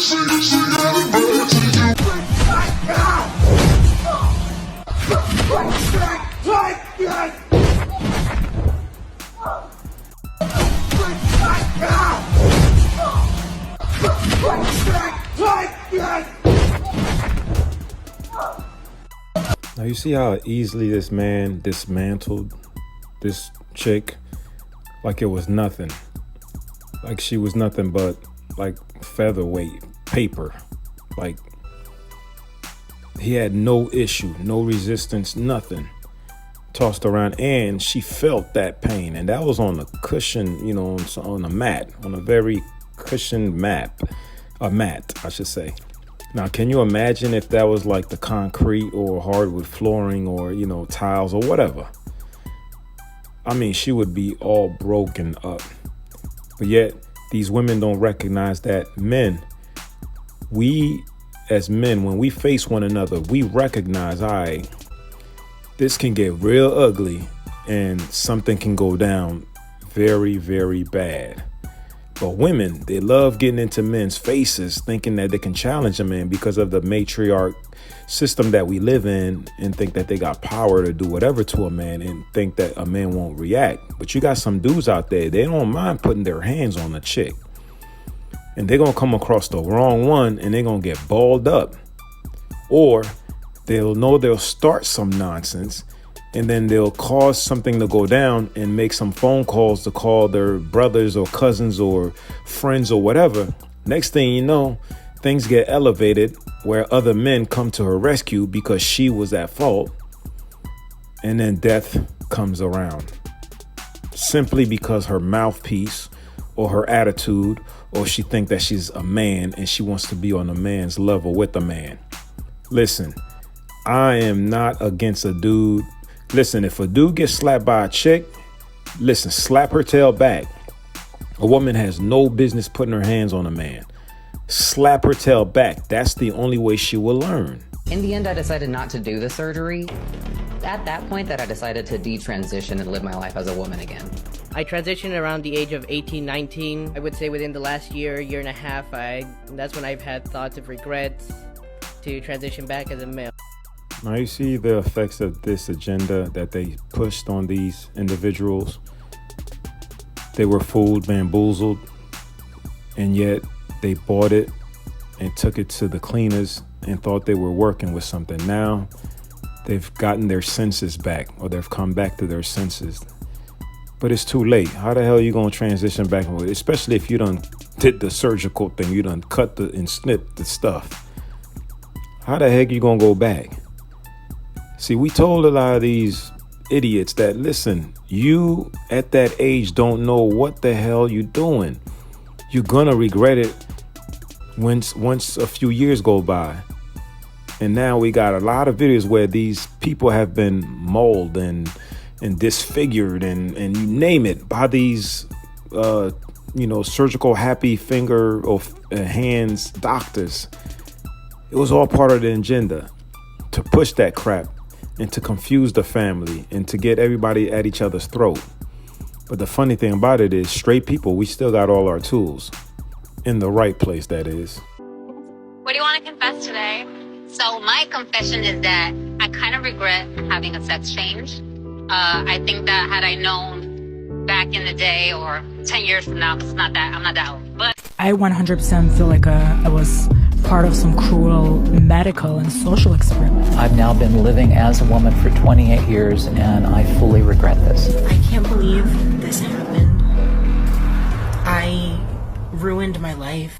Now you see how easily this man dismantled this chick like it was nothing. Like she was nothing but like featherweight paper. Like he had no issue, no resistance, nothing. Tossed around, and she felt that pain, and that was on a cushion, you know, on a mat, on a very cushioned mat, I should say. Now, can you imagine if that was like the concrete or hardwood flooring or, you know, tiles or whatever? I mean, she would be all broken up. But yet, these women don't recognize that men, we as men, when we face one another, we recognize, all right, this can get real ugly and something can go down very, very bad. But women, they love getting into men's faces, thinking that they can challenge a man because of the matriarch system that we live in, and think that they got power to do whatever to a man and think that a man won't react. But you got some dudes out there, they don't mind putting their hands on a chick. And they're going to come across the wrong one and they're going to get balled up. Or they'll know they'll start some nonsense and then they'll cause something to go down and make some phone calls to call their brothers or cousins or friends or whatever. Next thing you know, things get elevated where other men come to her rescue because she was at fault. And then death comes around simply because her mouthpiece or her attitude, or she think that she's a man and she wants to be on a man's level with a man. Listen, I am not against a dude. Listen, if a dude gets slapped by a chick, listen, slap her tail back. A woman has no business putting her hands on a man. Slap her tail back. That's the only way she will learn. In the end, I decided not to do the surgery. At that point that I decided to detransition and live my life as a woman again. I transitioned around the age of 18, 19. I would say within the last year and a half, that's when I've had thoughts of regrets to transition back as a male. Now you see the effects of this agenda that they pushed on these individuals. They were fooled, bamboozled, and yet they bought it and took it to the cleaners and thought they were working with something. Now they've gotten their senses back, or they've come back to their senses. But it's too late. How the hell are you going to transition back? Especially if you done did the surgical thing. You done cut and snipped the stuff. How the heck you going to go back? See, we told a lot of these idiots that, listen, you at that age don't know what the hell you're doing. You're going to regret it once a few years go by. And now we got a lot of videos where these people have been mauled and disfigured and you name it by these, surgical happy finger or hands doctors. It was all part of the agenda to push that crap and to confuse the family and to get everybody at each other's throat. But the funny thing about it is, straight people, we still got all our tools in the right place, that is. What do you want to confess today? So my confession is that I kind of regret having a sex change. I think that had I known back in the day or 10 years from now, because I'm not that old, but I 100% feel like I was part of some cruel medical and social experiment. I've now been living as a woman for 28 years and I fully regret this. I can't believe this happened. I ruined my life.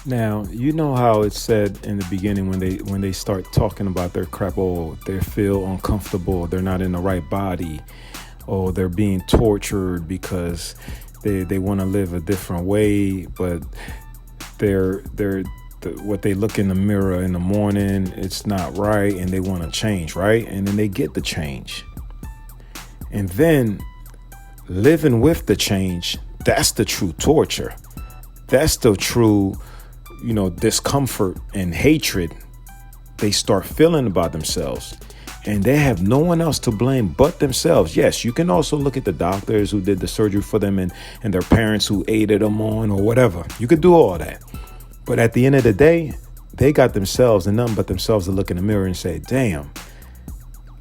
Now, you know how it's said in the beginning when they start talking about their crap, or they feel uncomfortable, they're not in the right body, or they're being tortured because they want to live a different way, but what they look in the mirror in the morning, it's not right, and they want to change, right? And then they get the change. And then living with the change, that's the true torture. That's the true, discomfort and hatred they start feeling about themselves. And they have no one else to blame but themselves. Yes, you can also look at the doctors who did the surgery for them and their parents who aided them on or whatever. You could do all that. But at the end of the day, they got themselves and nothing but themselves to look in the mirror and say, damn,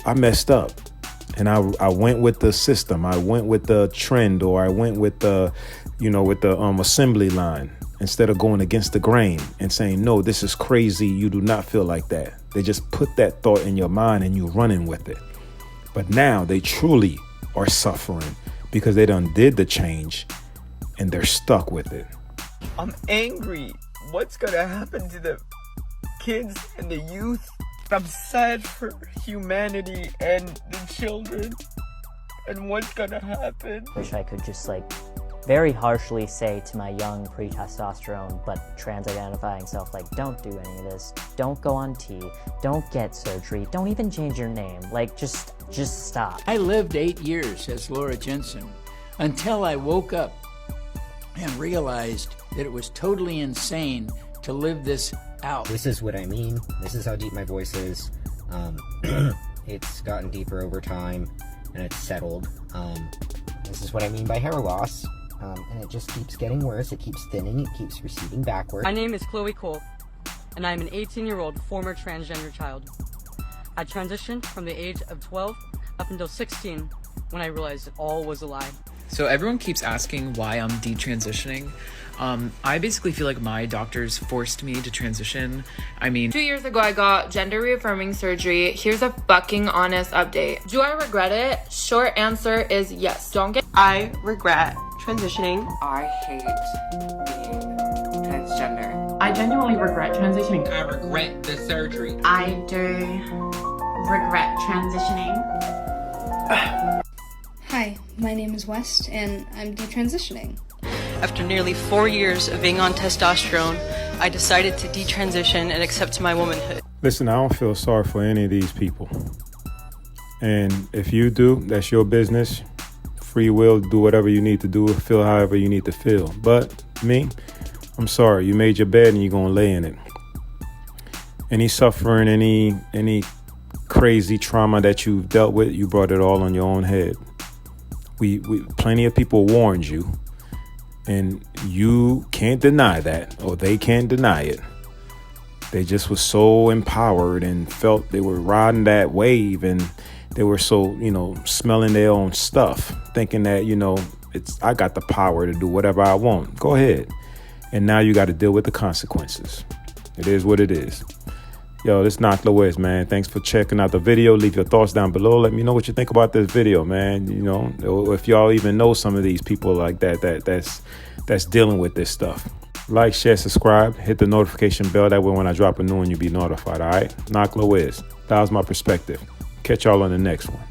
I messed up. And I went with the system. I went with the trend, or I went with the, with the assembly line, instead of going against the grain and saying, no, this is crazy. You do not feel like that. They just put that thought in your mind and you running with it. But now they truly are suffering because they done did the change and they're stuck with it. I'm angry. What's gonna happen to the kids and the youth? I'm sad for humanity and the children. And what's gonna happen? Wish I could just very harshly say to my young pre-testosterone but trans-identifying self, don't do any of this, don't go on T, don't get surgery, don't even change your name, just stop. I lived 8 years as Laura Jensen until I woke up and realized that it was totally insane to live this out. This is what I mean. This is how deep my voice is. It's gotten deeper over time and it's settled. This is what I mean by hair loss. And it just keeps getting worse. It keeps thinning. It keeps receding backward. My name is Chloe Cole, and I'm an 18-year-old former transgender child. I transitioned from the age of 12 up until 16 when I realized it all was a lie. So everyone keeps asking why I'm detransitioning. I basically feel like my doctors forced me to transition. 2 years ago, I got gender reaffirming surgery. Here's a fucking honest update. Do I regret it? Short answer is yes. I regret transitioning. I hate being transgender. I genuinely regret transitioning. I regret the surgery. I do regret transitioning. Hi, my name is West, and I'm detransitioning. After nearly 4 years of being on testosterone, I decided to detransition and accept my womanhood. Listen, I don't feel sorry for any of these people. And if you do, that's your business. Free will, do whatever you need to do, feel however you need to feel. But me, I'm sorry, you made your bed and you're gonna lay in it. Any suffering, any crazy trauma that you've dealt with, you brought it all on your own head. We plenty of people warned you, and you can't deny that, or they can't deny it. They just were so empowered and felt they were riding that wave, and they were so, smelling their own stuff, thinking that, I got the power to do whatever I want. Go ahead. And now you got to deal with the consequences. It is what it is. Yo, this is Knock Lewis, man. Thanks for checking out the video. Leave your thoughts down below. Let me know what you think about this video, man. If y'all even know some of these people like that's dealing with this stuff. Like, share, subscribe, hit the notification bell. That way when I drop a new one, you'll be notified, all right? Knock Lewis. That was my perspective. Catch y'all on the next one.